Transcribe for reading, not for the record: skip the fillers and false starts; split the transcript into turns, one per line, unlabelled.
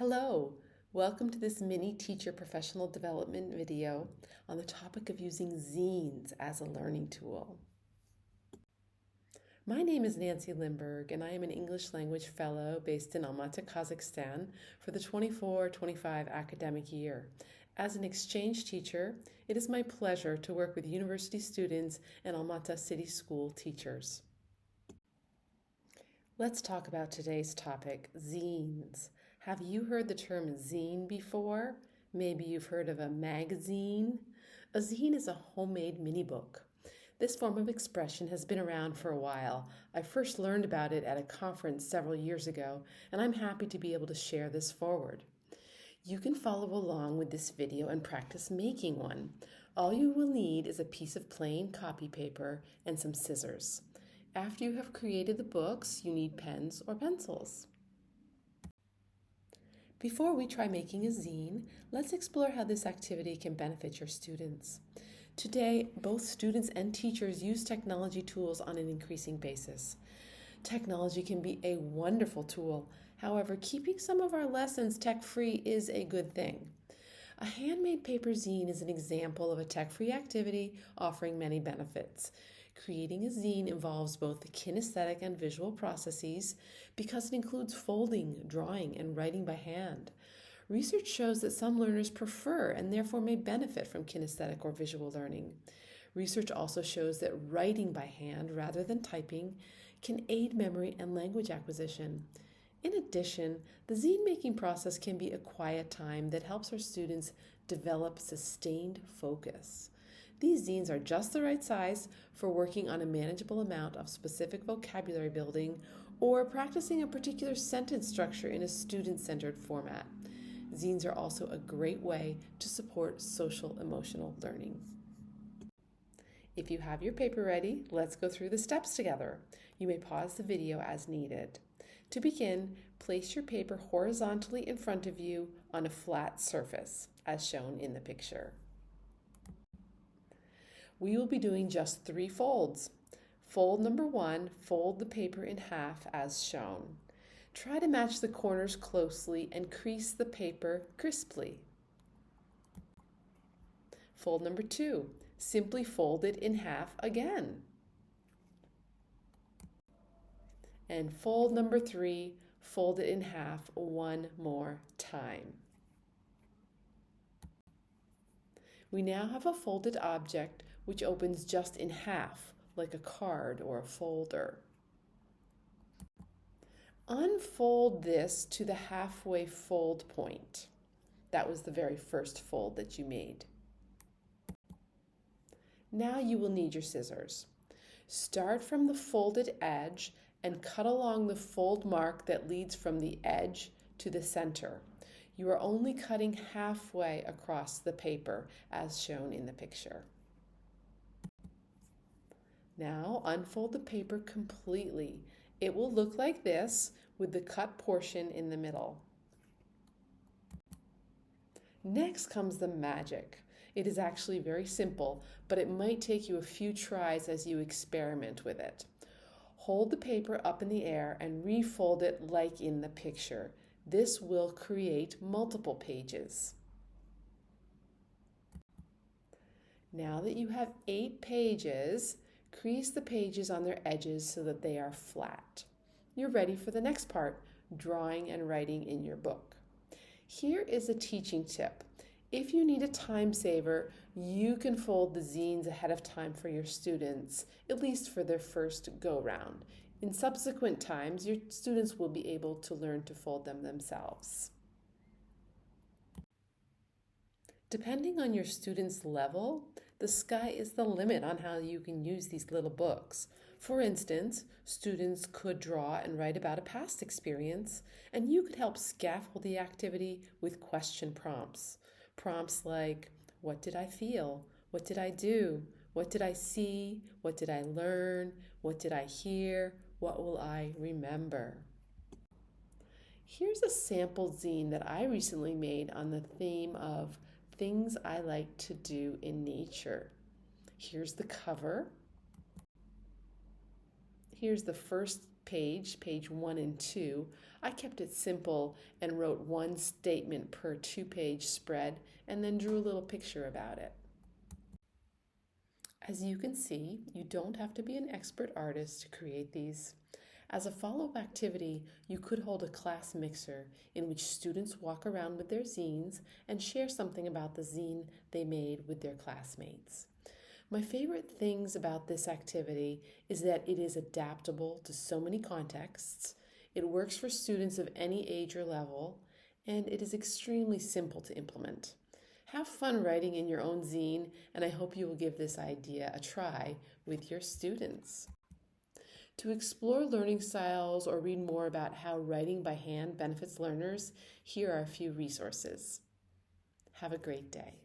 Hello, welcome to this mini teacher professional development video on the topic of using zines as a learning tool. My name is Nancy Lindsberg and I am an English language fellow based in Almaty, Kazakhstan for the 24-25 academic year. As an exchange teacher, it is my pleasure to work with university students and Almaty City School teachers. Let's talk about today's topic, zines. Have you heard the term zine before? Maybe you've heard of a magazine. A zine is a homemade mini book. This form of expression has been around for a while. I first learned about it at a conference several years ago, and I'm happy to be able to share this forward. You can follow along with this video and practice making one. All you will need is a piece of plain copy paper and some scissors. After you have created the books, you need pens or pencils. Before we try making a zine, let's explore how this activity can benefit your students. Today, both students and teachers use technology tools on an increasing basis. Technology can be a wonderful tool. However, keeping some of our lessons tech-free is a good thing. A handmade paper zine is an example of a tech-free activity offering many benefits. Creating a zine involves both the kinesthetic and visual processes because it includes folding, drawing, and writing by hand. Research shows that some learners prefer and therefore may benefit from kinesthetic or visual learning. Research also shows that writing by hand rather than typing can aid memory and language acquisition. In addition, the zine making process can be a quiet time that helps our students develop sustained focus. These zines are just the right size for working on a manageable amount of specific vocabulary building or practicing a particular sentence structure in a student-centered format. Zines are also a great way to support social-emotional learning. If you have your paper ready, let's go through the steps together. You may pause the video as needed. To begin, place your paper horizontally in front of you on a flat surface, as shown in the picture. We will be doing just 3 folds. Fold number 1, fold the paper in half as shown. Try to match the corners closely and crease the paper crisply. Fold number 2, simply fold it in half again. And fold number 3, fold it in half one more time. We now have a folded object which opens just in half, like a card or a folder. Unfold this to the halfway fold point. That was the very first fold that you made. Now you will need your scissors. Start from the folded edge and cut along the fold mark that leads from the edge to the center. You are only cutting halfway across the paper as shown in the picture. Now unfold the paper completely. It will look like this with the cut portion in the middle. Next comes the magic. It is actually very simple, but it might take you a few tries as you experiment with it. Hold the paper up in the air and refold it like in the picture. This will create multiple pages. Now that you have 8 pages, crease the pages on their edges so that they are flat. You're ready for the next part, drawing and writing in your book. Here is a teaching tip. If you need a time saver, you can fold the zines ahead of time for your students, at least for their first go-round. In subsequent times, your students will be able to learn to fold them themselves. Depending on your student's level, the sky is the limit on how you can use these little books. For instance, students could draw and write about a past experience, and you could help scaffold the activity with question prompts. Prompts like, what did I feel? What did I do? What did I see? What did I learn? What did I hear? What will I remember? Here's a sample zine that I recently made on the theme of things I like to do in nature. Here's the cover. Here's the first page 1 and 2, I kept it simple and wrote one statement per 2-page spread and then drew a little picture about it. As you can see, you don't have to be an expert artist to create these. As a follow-up activity, you could hold a class mixer in which students walk around with their zines and share something about the zine they made with their classmates. My favorite things about this activity is that it is adaptable to so many contexts, it works for students of any age or level, and it is extremely simple to implement. Have fun writing in your own zine, and I hope you will give this idea a try with your students. To explore learning styles or read more about how writing by hand benefits learners, here are a few resources. Have a great day.